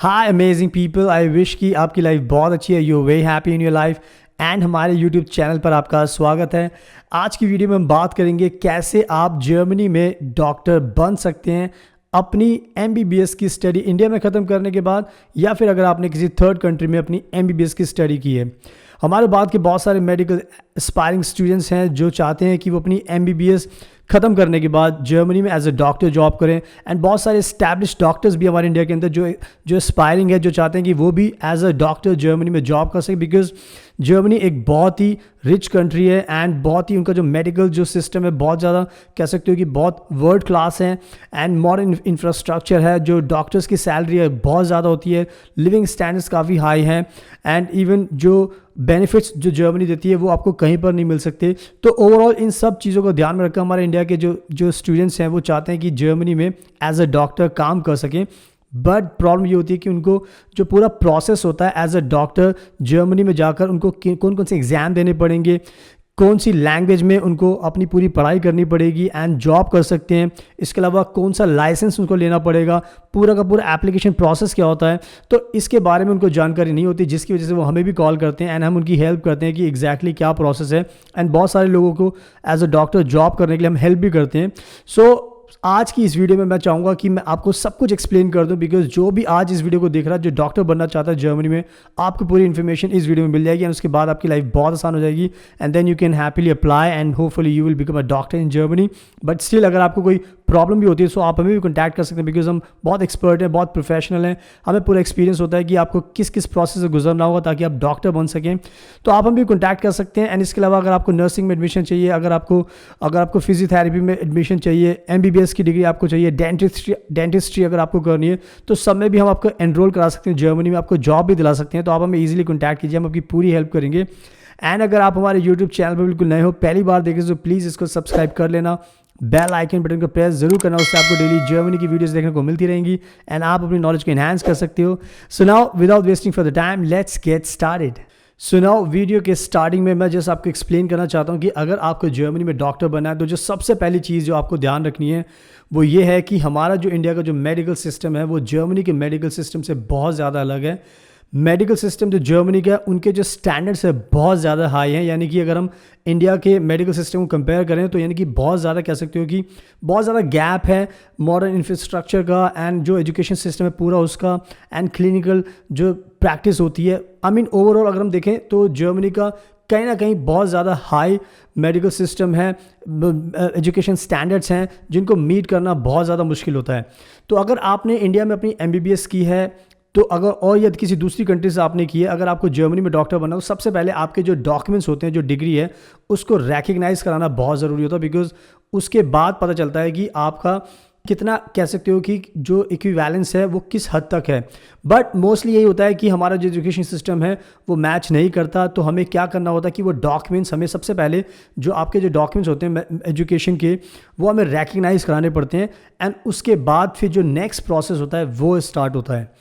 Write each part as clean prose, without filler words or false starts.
Hi amazing people, I wish कि आपकी life बहुत अच्छी है, you very happy in your life and हमारे यूट्यूब चैनल पर आपका स्वागत है। आज की वीडियो में हम बात करेंगे कैसे आप जर्मनी में डॉक्टर बन सकते हैं अपनी एमबीबीएस की स्टडी इंडिया में ख़त्म करने के बाद, या फिर अगर आपने किसी थर्ड कंट्री में अपनी एमबीबीएस की स्टडी की है। हमारे बाद के बहुत सारे मेडिकल एस्पायरिंग स्टूडेंट्स हैं जो चाहते हैं कि वो अपनी एमबीबीएस ख़त्म करने के बाद जर्मनी में एज अ डॉक्टर जॉब करें, एंड बहुत सारे एस्टैब्लिश डॉक्टर्स भी हमारे इंडिया के अंदर जो एस्पायरिंग है, जो चाहते हैं कि वो भी एज अ डॉक्टर जर्मनी में जॉब कर सकें, बिकॉज जर्मनी एक बहुत ही रिच कंट्री है एंड बहुत ही उनका जो मेडिकल जो सिस्टम है बहुत ज़्यादा कह सकते हो कि बहुत वर्ल्ड क्लास है एंड मॉडर्न इंफ्रास्ट्रक्चर है। जो डॉक्टर्स की सैलरी है बहुत ज़्यादा होती है, लिविंग स्टैंडर्ड्स काफ़ी हाई हैं एंड इवन जो बेनिफिट्स जो जर्मनी देती है वो आपको कहीं पर नहीं मिल सकते। तो ओवरऑल इन सब चीज़ों को ध्यान में रखकर हमारे इंडिया के जो स्टूडेंट्स हैं वो चाहते हैं कि जर्मनी में एज अ डॉक्टर काम कर सकें, बट प्रॉब्लम ये होती है कि उनको जो पूरा प्रोसेस होता है एज अ डॉक्टर जर्मनी में जाकर उनको कौन कौन से एग्ज़ाम देने पड़ेंगे, कौन सी लैंग्वेज में उनको अपनी पूरी पढ़ाई करनी पड़ेगी एंड जॉब कर सकते हैं, इसके अलावा कौन सा लाइसेंस उनको लेना पड़ेगा, पूरा का पूरा एप्लीकेशन प्रोसेस क्या होता है, तो इसके बारे में उनको जानकारी नहीं होती, जिसकी वजह से वो हमें भी कॉल करते हैं एंड हम उनकी हेल्प करते हैं कि एग्जैक्टली क्या प्रोसेस है। एंड बहुत सारे लोगों को एज अ डॉक्टर जॉब करने के लिए हम हेल्प भी करते हैं। सो आज की इस वीडियो में मैं चाहूँगा कि मैं आपको सब कुछ एक्सप्लेन कर दूं, बिकॉज जो भी आज इस वीडियो को देख रहा है जो डॉक्टर बनना चाहता है जर्मनी में, आपको पूरी इन्फॉर्मेशन इस वीडियो में मिल जाएगी एंड उसके बाद आपकी लाइफ बहुत आसान हो जाएगी and then you can happily apply and hopefully you will become a doctor in Germany. But still अगर आपको कोई प्रॉब्लम भी होती है सो आप हमें भी कॉन्टैक्ट कर सकते हैं, बिकॉज हम बहुत एक्सपर्ट हैं, बहुत प्रोफेशनल हैं, हमें पूरा एक्सपीरियंस होता है कि आपको किस किस प्रोसेस से गुजरना होगा ताकि आप डॉक्टर बन सकें। तो आप हम भी कॉन्टैक्ट कर सकते हैं। एंड इसके अलावा अगर आपको नर्सिंग में एडमिशन चाहिए, अगर आपको फिजियोथेरेपी में एडमिशन चाहिए, एमबीबीएस की डिग्री आपको चाहिए, डेंटिस्ट्री अगर आपको करनी है, तो सब में भी हम आपको एनरोल करा सकते हैं, जर्मनी में आपको जॉब भी दिला सकते हैं। तो आप हमें ईजिली कॉन्टैक्ट कीजिए, हम आपकी पूरी हेल्प करेंगे। एंड अगर आप हमारे यूट्यूब चैनल पर बिल्कुल नए हो, पहली बार देखें तो प्लीज़ इसको सब्सक्राइब कर लेना, बेल आइकन बटन को प्रेस जरूर करना, उससे आपको डेली जर्मनी की वीडियोस देखने को मिलती रहेंगी एंड आप अपनी नॉलेज को एनहांस कर सकते हो। So now without wasting for the time let's get started. So now video के स्टार्टिंग में मैं जस्ट आपको एक्सप्लेन करना चाहता हूँ कि अगर आपको जर्मनी में डॉक्टर बनना है तो जो सबसे पहली चीज़ जो आपको ध्यान रखनी है वो ये है कि हमारा जो इंडिया का जो मेडिकल सिस्टम है वो जर्मनी के मेडिकल सिस्टम से बहुत ज़्यादा अलग है। मेडिकल सिस्टम जो जर्मनी का है उनके जो स्टैंडर्ड्स है बहुत ज़्यादा हाई हैं, यानी कि अगर हम इंडिया के मेडिकल सिस्टम को कंपेयर करें तो यानी कि बहुत ज़्यादा कह सकते हो कि बहुत ज़्यादा गैप है मॉडर्न इंफ्रास्ट्रक्चर का एंड जो एजुकेशन सिस्टम है पूरा उसका एंड क्लिनिकल जो प्रैक्टिस होती है। आई मीन ओवरऑल अगर हम देखें तो जर्मनी का कहीं ना कहीं बहुत ज़्यादा हाई मेडिकल सिस्टम है, एजुकेशन स्टैंडर्ड्स हैं जिनको मीट करना बहुत ज़्यादा मुश्किल होता है। तो अगर आपने इंडिया में अपनी एमबीबीएस की है तो अगर और यदि किसी दूसरी कंट्री से आपने की है, अगर आपको जर्मनी में डॉक्टर बनना हो तो सबसे पहले आपके जो डॉक्यूमेंट्स होते हैं, जो डिग्री है उसको रिकग्नाइज़ कराना बहुत ज़रूरी होता है, बिकॉज उसके बाद पता चलता है कि आपका कितना कह सकते हो कि जो इक्विवेलेंस है वो किस हद तक है। बट मोस्टली यही होता है कि हमारा जो एजुकेशन सिस्टम है वो मैच नहीं करता, तो हमें क्या करना होता है कि वो डॉक्यूमेंट्स हमें सबसे पहले जो आपके जो डॉक्यूमेंट्स होते हैं एजुकेशन के वो हमें रिकग्नाइज़ कराने पड़ते हैं एंड उसके बाद फिर जो नेक्स्ट प्रोसेस होता है वो स्टार्ट होता है।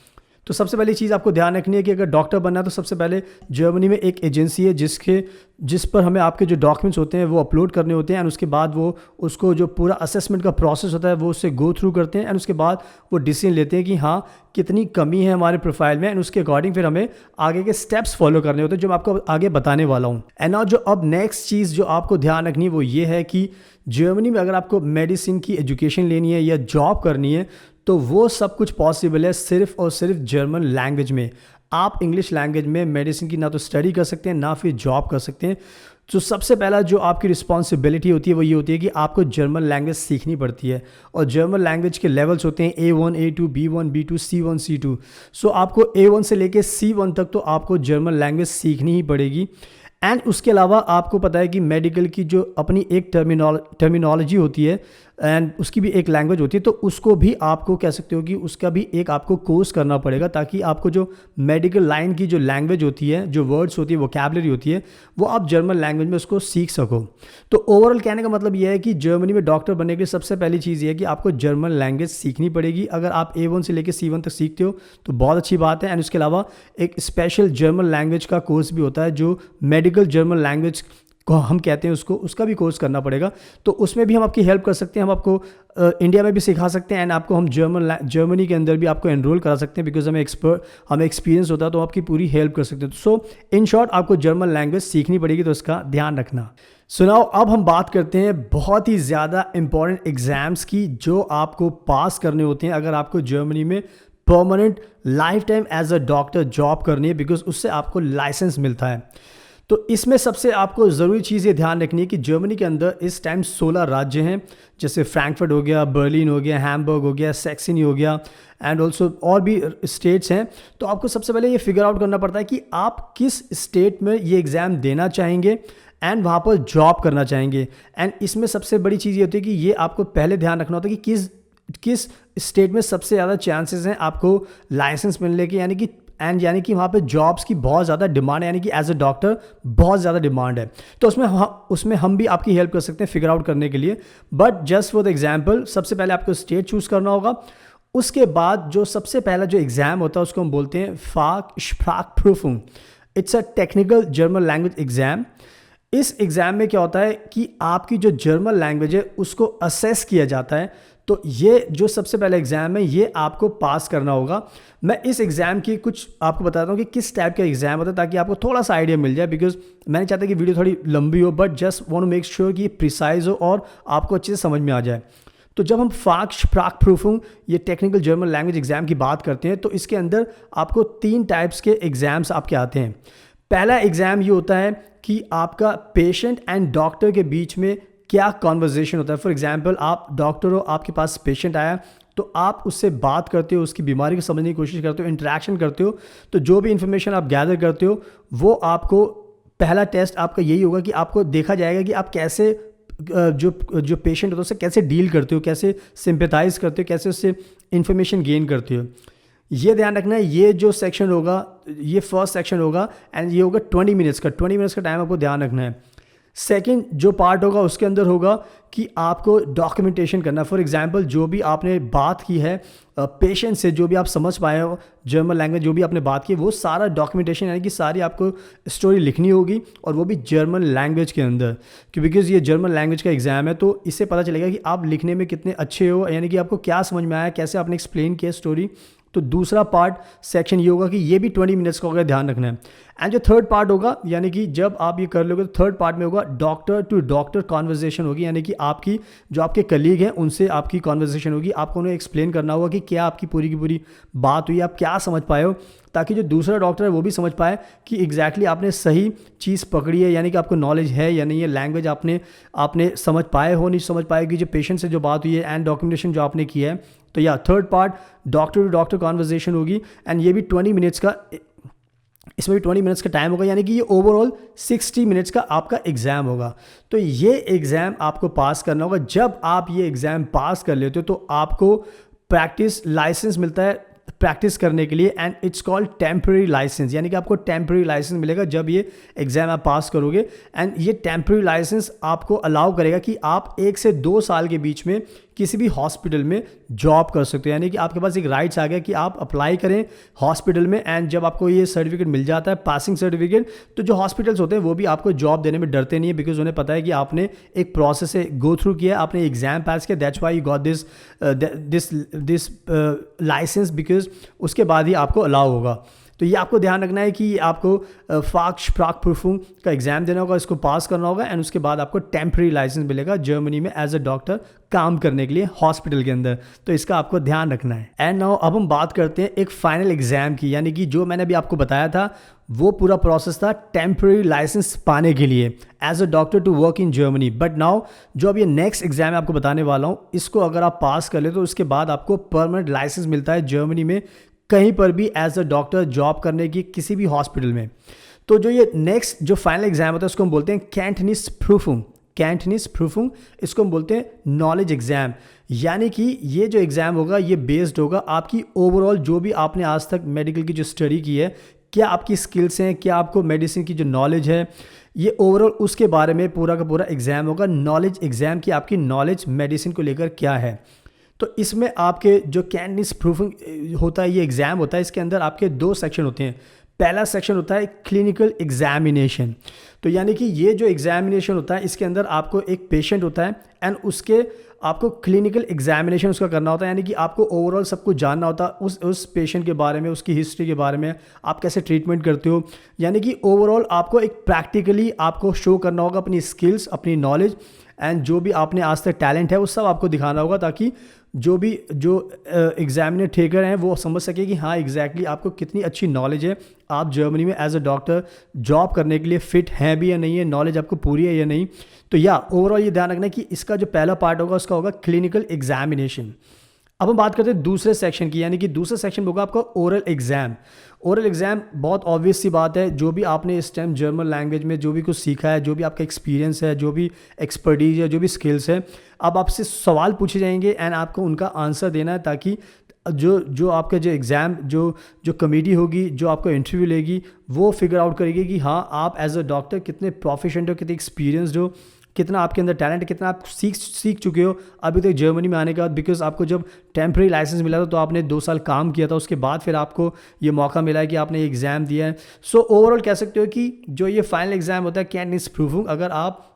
तो सबसे पहली चीज़ आपको ध्यान रखनी है कि अगर डॉक्टर बनना है तो सबसे पहले जर्मनी में एक एजेंसी है जिस पर हमें आपके जो डॉक्यूमेंट्स होते हैं वो अपलोड करने होते हैं एंड उसके बाद वो उसको जो पूरा असेसमेंट का प्रोसेस होता है वो उससे गो थ्रू करते हैं एंड उसके बाद वो डिसीजन लेते हैं कि हाँ कितनी कमी है हमारे प्रोफाइल में एंड उसके अकॉर्डिंग फिर हमें आगे के स्टेप्स फॉलो करने होते हैं जो मैं आपको आगे बताने वाला हूँ। एंड नाउ जो अब नेक्स्ट चीज़ जो आपको ध्यान रखनी है वो ये है कि जर्मनी में अगर आपको मेडिसिन की एजुकेशन लेनी है या जॉब करनी है तो वो सब कुछ पॉसिबल है सिर्फ और सिर्फ जर्मन लैंग्वेज में। आप इंग्लिश लैंग्वेज में मेडिसिन की ना तो स्टडी कर सकते हैं ना फिर जॉब कर सकते हैं। तो सबसे पहला जो आपकी रिस्पॉन्सिबिलिटी होती है वो ये होती है कि आपको जर्मन लैंग्वेज सीखनी पड़ती है और जर्मन लैंग्वेज के लेवल्स होते हैं A1, A2, B1, B2, C1, C2। सो आपको A1 से लेके C1 तक तो आपको जर्मन लैंग्वेज सीखनी ही पड़ेगी। एंड उसके अलावा आपको पता है कि मेडिकल की जो अपनी एक टर्मिनोलॉजी होती है एंड उसकी भी एक लैंग्वेज होती है, तो उसको भी आपको कह सकते हो कि उसका भी एक आपको कोर्स करना पड़ेगा ताकि आपको जो मेडिकल लाइन की जो लैंग्वेज होती है, जो वर्ड्स होती है, वोकैबुलरी होती है, वो आप जर्मन लैंग्वेज में उसको सीख सको। तो ओवरऑल कहने का मतलब ये है कि जर्मनी में डॉक्टर बनने के लिए सबसे पहली चीज़ ये है कि आपको जर्मन लैंग्वेज सीखनी पड़ेगी। अगर आप A1 से लेकर C1 तक सीखते हो तो बहुत अच्छी बात है। एंड उसके अलावा एक स्पेशल जर्मन लैंग्वेज का कोर्स भी होता है जो मेडिकल जर्मन लैंग्वेज को हम कहते हैं उसको, उसका भी कोर्स करना पड़ेगा। तो उसमें भी हम आपकी हेल्प कर सकते हैं, हम आपको इंडिया में भी सिखा सकते हैं एंड आपको हम जर्मनी के अंदर भी आपको एनरोल करा सकते हैं, बिकॉज हमें एक्सपीरियंस होता है तो आपकी पूरी हेल्प कर सकते हैं। सो इन शॉर्ट आपको जर्मन लैंग्वेज सीखनी पड़ेगी, तो इसका ध्यान रखना। सुनाओ अब हम बात करते हैं बहुत ही ज़्यादा इंपॉर्टेंट एग्जाम्स की जो आपको पास करने होते हैं अगर आपको जर्मनी में permanent lifetime as a doctor job करनी है, बिकॉज उससे आपको लाइसेंस मिलता है। तो इसमें सबसे आपको ज़रूरी चीज़ ये ध्यान रखनी है कि जर्मनी के अंदर इस टाइम 16 राज्य हैं, जैसे फ्रैंकफर्ट हो गया, बर्लिन हो गया, हैम्बर्ग हो गया, सैक्सनी हो गया एंड ऑल्सो और भी स्टेट्स हैं। तो आपको सबसे पहले ये फिगर आउट करना पड़ता है कि आप किस स्टेट में ये एग्ज़ाम देना चाहेंगे एंड वहाँ पर जॉब करना चाहेंगे। एंड इसमें सबसे बड़ी चीज़ ये होती है कि ये आपको पहले ध्यान रखना होता है कि किस स्टेट में सबसे ज़्यादा चांसेस हैं आपको लाइसेंस मिलने के, यानी कि वहाँ पे जॉब्स की बहुत ज़्यादा डिमांड है, यानी कि एज अ डॉक्टर बहुत ज़्यादा डिमांड है। तो उसमें हम भी आपकी हेल्प कर सकते हैं फिगर आउट करने के लिए। But just for the example, सबसे पहले आपको स्टेट चूज़ करना होगा। उसके बाद जो सबसे पहला जो एग्ज़ाम होता है उसको हम बोलते हैं Fachsprachprüfung। It's a technical German language exam. इस एग्ज़ाम में क्या होता है कि आपकी जो जर्मन लैंग्वेज है उसको असेस किया जाता है। तो ये जो सबसे पहला एग्ज़ाम है ये आपको पास करना होगा। मैं इस एग्ज़ाम की कुछ आपको बताता हूँ कि किस टाइप का एग्ज़ाम होता है, ताकि आपको थोड़ा सा आइडिया मिल जाए, बिकॉज मैं नहीं चाहता कि वीडियो थोड़ी लंबी हो, but just want to make sure कि ये प्रिसाइज हो और आपको अच्छे से समझ में आ जाए। तो जब हम Fachsprachprüfung ये टेक्निकल जर्मन लैंग्वेज एग्ज़ाम की बात करते हैं तो इसके अंदर आपको 3 टाइप्स के एग्ज़ाम्स आपके आते हैं। पहला एग्ज़ाम ये होता है कि आपका पेशेंट एंड डॉक्टर के बीच में क्या कॉन्वर्जेशन होता है। फॉर एग्जांपल, आप डॉक्टर हो, आपके पास पेशेंट आया, तो आप उससे बात करते हो, उसकी बीमारी को समझने की कोशिश करते हो, इंटरेक्शन करते हो। तो जो भी इंफॉर्मेशन आप गैदर करते हो वो आपको पहला टेस्ट आपका यही होगा कि आपको देखा जाएगा कि आप कैसे जो पेशेंट होता है उससे कैसे डील करते हो, कैसे सिंपैथाइज करते हो, कैसे उससे इंफॉर्मेशन गेन करते हो। ये ध्यान रखना है। ये जो सेक्शन होगा ये फर्स्ट सेक्शन होगा एंड ये होगा 20 मिनट्स का। 20 मिनट्स का टाइम आपको ध्यान रखना है। सेकंड जो पार्ट होगा उसके अंदर होगा कि आपको डॉक्यूमेंटेशन करना। फॉर एग्जांपल, जो भी आपने बात की है पेशेंट से, जो भी आप समझ पाए हो जर्मन लैंग्वेज, जो भी आपने बात की, वो सारा डॉक्यूमेंटेशन यानी कि सारी आपको स्टोरी लिखनी होगी, और वो भी जर्मन लैंग्वेज के अंदर, बिकॉज ये जर्मन लैंग्वेज का एग्ज़ाम है। तो इससे पता चलेगा कि आप लिखने में कितने अच्छे हो, यानी कि आपको क्या समझ में आया, कैसे आपने एक्सप्लेन किया स्टोरी। तो दूसरा पार्ट सेक्शन ये होगा कि ये भी 20 मिनट्स का होगा, ध्यान रखना है। एंड जो थर्ड पार्ट होगा, यानी कि जब आप ये कर लोगे तो थर्ड पार्ट में होगा डॉक्टर टू डॉक्टर कॉन्वर्जेशन होगी, यानी कि आपकी जो आपके कलीग हैं उनसे आपकी कॉन्वर्जेशन होगी। आपको उन्हें एक्सप्लेन करना होगा कि क्या आपकी पूरी की पूरी बात हुई, आप क्या समझ पाए हो, ताकि जो दूसरा डॉक्टर है वो भी समझ पाए कि एग्जैक्टली आपने सही चीज़ पकड़ी है, यानी कि आपको नॉलेज है या नहीं है, लैंग्वेज आपने समझ पाए हो, नहीं समझ पाए कि जो पेशेंट से जो बात हुई है एंड डॉक्यूमेंटेशन जो आपने किया है। तो या third part doctor to doctor conversation होगी एंड ये भी 20 मिनट्स का, इसमें भी 20 मिनट्स का टाइम होगा, यानी कि ये ओवरऑल 60 मिनट्स का आपका एग्ज़ाम होगा। तो ये एग्ज़ाम आपको पास करना होगा। जब आप ये एग्ज़ाम पास कर लेते हो तो आपको प्रैक्टिस लाइसेंस मिलता है प्रैक्टिस करने के लिए, and it's called temporary licence, यानी कि आपको टेम्प्रेरी लाइसेंस मिलेगा जब ये एग्ज़ाम आप पास करोगे। एंड ये टेम्प्रेरी लाइसेंस आपको अलाउ करेगा कि आप 1 से 2 साल के बीच में किसी भी हॉस्पिटल में जॉब कर सकते हो, यानी कि आपके पास एक राइट्स आ गया कि आप अप्लाई करें हॉस्पिटल में, एंड जब आपको ये सर्टिफिकेट मिल जाता है, पासिंग सर्टिफिकेट, तो जो हॉस्पिटल्स होते हैं वो भी आपको जॉब देने में डरते नहीं है, बिकॉज उन्हें पता है कि आपने एक प्रोसेस से गो थ्रू किया, आपने एग्जाम पास किया, that's why you got this licence, because उसके बाद ही आपको अलाउ होगा। तो ये आपको ध्यान रखना है कि आपको Fachsprachprüfung का एग्ज़ाम देना होगा, इसको पास करना होगा, एंड उसके बाद आपको टेम्प्रेरी लाइसेंस मिलेगा जर्मनी में एज अ डॉक्टर काम करने के लिए हॉस्पिटल के अंदर। तो इसका आपको ध्यान रखना है। एंड नाउ अब हम बात करते हैं एक फाइनल एग्ज़ाम की, यानी कि जो मैंने अभी आपको बताया था वो पूरा प्रोसेस था टेम्प्रेरी लाइसेंस पाने के लिए as a doctor to work in Germany. But now जो अब ये नेक्स्ट एग्जाम है आपको बताने वाला हूँ, इसको अगर आप पास कर ले तो उसके बाद आपको परमानेंट लाइसेंस मिलता है जर्मनी में कहीं पर भी एज अ डॉक्टर जॉब करने की किसी भी हॉस्पिटल में। तो जो ये नेक्स्ट जो फाइनल एग्जाम होता है उसको हम बोलते हैं कैंटनीस प्रूफुंग, इसको हम बोलते हैं नॉलेज एग्जाम। यानी कि ये जो एग्ज़ाम होगा ये बेस्ड होगा आपकी ओवरऑल जो भी आपने आज तक मेडिकल की जो स्टडी की है, क्या आपकी स्किल्स हैं, क्या आपको मेडिसिन की जो नॉलेज है, ये ओवरऑल उसके बारे में पूरा का पूरा एग्ज़ाम होगा। नॉलेज एग्ज़ाम की आपकी नॉलेज मेडिसिन को लेकर क्या है। तो इसमें आपके जो कैंटनीस प्रूफिंग होता है, ये एग्ज़ाम होता है, इसके अंदर आपके 2 सेक्शन होते हैं। पहला सेक्शन होता है क्लिनिकल एग्जामिनेशन। तो यानी कि ये जो एग्जामिनेशन होता है इसके अंदर आपको एक पेशेंट होता है एंड उसके आपको क्लिनिकल एग्जामिनेशन उसका करना होता है, यानी कि आपको ओवरऑल सब कुछ जानना होता है उस पेशेंट के बारे में, उसकी हिस्ट्री के बारे में, आप कैसे ट्रीटमेंट करते हो। यानी कि ओवरऑल आपको एक प्रैक्टिकली आपको शो करना होगा अपनी स्किल्स, अपनी नॉलेज एंड जो भी आपने आज तक टैलेंट है वो सब आपको दिखाना होगा, ताकि जो एग्जामिनर टेकर हैं वो समझ सके कि हाँ एग्जैक्टली आपको कितनी अच्छी नॉलेज है, आप जर्मनी में एज अ डॉक्टर जॉब करने के लिए फ़िट हैं भी या नहीं है, नॉलेज आपको पूरी है या नहीं। तो या ओवरऑल ये ध्यान रखना कि इसका जो पहला पार्ट होगा उसका होगा क्लिनिकल एग्जामिनेशन। अब हम बात करते हैं दूसरे सेक्शन की, यानी कि दूसरा सेक्शन होगा आपका ओरल एग्ज़ाम। ओरल एग्ज़ाम बहुत ऑब्वियस सी बात है, जो भी आपने इस टाइम जर्मन लैंग्वेज में जो भी कुछ सीखा है, जो भी आपका एक्सपीरियंस है, जो भी एक्सपर्टीज है, जो भी स्किल्स है, अब आपसे सवाल पूछे जाएंगे एंड आपको उनका आंसर देना है, ताकि जो आपका जो एग्ज़ाम जो कमेटी होगी जो आपको इंटरव्यू लेगी वो फिगर आउट करेगी कि हाँ आप एज अ डॉक्टर कितने प्रोफिशिएंट हो, कितने एक्सपीरियंसड हो, कितना आपके अंदर टैलेंट है, कितना आप सीख चुके हो अभी तक जर्मनी में आने के बाद। बिकॉज आपको जब टेम्प्रेरी लाइसेंस मिला था तो आपने 2 साल काम किया था, उसके बाद फिर आपको ये मौका मिला है कि आपने ये एग्ज़ाम दिया है। सो ओवरऑल कह सकते हो कि जो ये फाइनल एग्ज़ाम होता है कैन इज प्रूविंग, अगर आप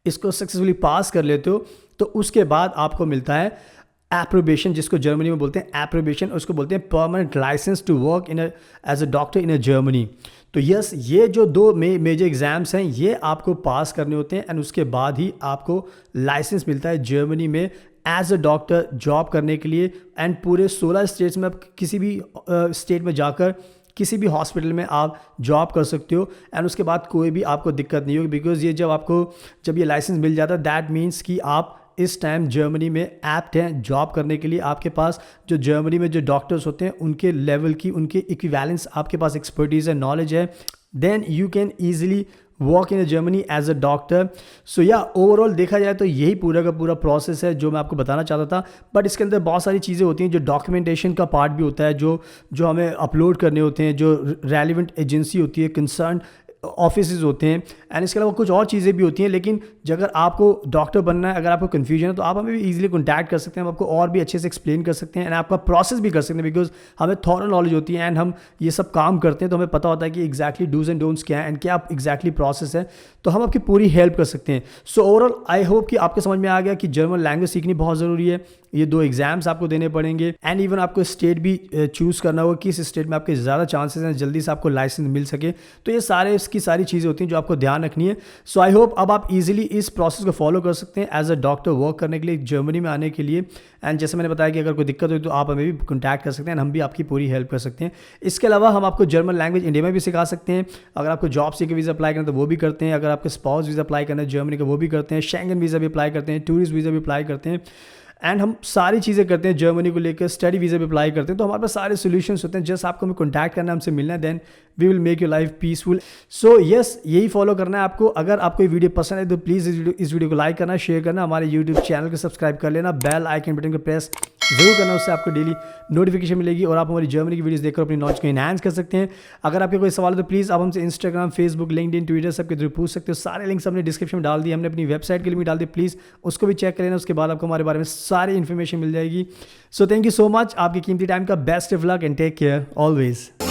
इसको सक्सेसफुली पास कर लेते हो तो उसके बाद आपको मिलता है एप्रोबेशन, जिसको जर्मनी में बोलते हैं एप्रोबेशन, उसको बोलते हैं permanent licence to work in as a doctor in a Germany. तो यस, ये जो 2 मेजर एग्ज़ाम्स हैं ये आपको पास करने होते हैं एंड उसके बाद ही आपको लाइसेंस मिलता है जर्मनी में एज अ डॉक्टर जॉब करने के लिए। एंड पूरे 16 स्टेट्स में आप किसी भी स्टेट में जाकर किसी भी हॉस्पिटल में आप जॉब कर सकते हो एंड उसके बाद कोई भी आपको दिक्कत नहीं होगी। बिकॉज ये जब ये लाइसेंस मिल जाता है दैट मीन्स कि आप इस टाइम जर्मनी में एप्ट हैं जॉब करने के लिए। आपके पास जो जर्मनी में जो डॉक्टर्स होते हैं उनके लेवल की, उनके इक्विवेलेंस आपके पास एक्सपर्टीज़ है, नॉलेज है, then you can easily work in Germany as a doctor. So या ओवरऑल देखा जाए तो यही पूरा का पूरा प्रोसेस है जो मैं आपको बताना चाहता था। बट इसके अंदर बहुत सारी चीज़ें होती हैं, जो डॉक्यूमेंटेशन का पार्ट भी होता है, जो हमें अपलोड करने होते हैं, जो रेलिवेंट एजेंसी होती है, कंसर्न ऑफिसेज होते हैं एंड इसके अलावा कुछ और चीज़ें भी होती हैं। लेकिन अगर आपको डॉक्टर बनना है, अगर आपको कन्फ्यूजन है तो आप हमें भी ईजिली कॉन्टैक्ट कर सकते हैं, हम आपको और भी अच्छे से एक्सप्लेन कर सकते हैं एंड आपका प्रोसेस भी कर सकते हैं। बिकॉज हमें थॉरो नॉलेज होती है एंड हम ये सब काम करते हैं तो हमें पता होता है कि एग्जैक्टली डूज एंड डोंट्स क्या है एंड क्या एग्जैक्टली प्रोसेस है, तो हम आपकी पूरी हेल्प कर सकते हैं। सो ओवरऑल आई होप कि आपको समझ में आ गया कि जर्मन लैंग्वेज सीखनी बहुत ज़रूरी है। ये 2 एग्जाम्स आपको देने पड़ेंगे एंड इवन आपको स्टेट भी चूज़ करना होगा कि इस स्टेट में आपके ज़्यादा चांसेस हैं जल्दी से आपको लाइसेंस मिल सके। तो ये इसकी सारी चीज़ें होती हैं जो आपको ध्यान रखनी है। सो आई होप अब आप इजीली इस प्रोसेस को फॉलो कर सकते हैं एज अ डॉक्टर वर्क करने के लिए जर्मनी में आने के लिए। एंड जैसे मैंने बताया कि अगर कोई दिक्कत हो तो आप हमें भी कॉन्टैक्ट कर सकते हैं, हम भी आपकी पूरी हेल्प कर सकते हैं। इसके अलावा हम आपको जर्मन लैंग्वेज इंडिया में भी सिखा सकते हैं। अगर आपको जॉब सीकर वीज़ा अप्लाई करना है तो वो भी करते हैं, अगर आपको स्पाउस वीज़ा अप्लाई करना है जर्मनी का वो भी करते हैं, शेंगन वीज़ा भी अप्लाई करते हैं, टूरिस्ट वीज़ा भी अप्लाई करते हैं एंड हम सारी चीज़ें करते हैं जर्मनी को लेकर, स्टडी वीज़ा भी अप्लाई करते हैं। तो हमारे पास सारे सॉल्यूशंस होते हैं, जस्ट आपको हमें कॉन्टैक्ट करना है, हमसे मिलना है, then we will make your life peaceful. So yes, यही फॉलो करना है आपको। अगर आपको ये वीडियो पसंद है तो प्लीज़ इस वीडियो को लाइक करना, शेयर करना, हमारे यूट्यूब चैनल को सब्सक्राइब कर लेना, बेल आइकन बटन को प्रेस जरूर करना, उससे आपको डेली नोटिफिकेशन मिलेगी और आप हमारी जर्मनी की वीडियोस देखकर अपनी नॉलेज को एनहांस कर सकते हैं। अगर आपके कोई सवाल है तो प्लीज़ आप हमसे इंस्टाग्राम, फेसबुक, लिंक्डइन, ट्विटर सबके थ्रू पूछ सकते हो। सारे लिंक्स हमने डिस्क्रिप्शन में डाल दिए, हमने अपनी वेबसाइट के लिए भी डाल दिए, प्लीज़ उसको भी चेक कर लेना। उसके बाद आपको हमारे बारे में सारी इन्फॉर्मेशन मिल जाएगी। So thank you so much, आपकी कीमती टाइम का best of luck and take care always.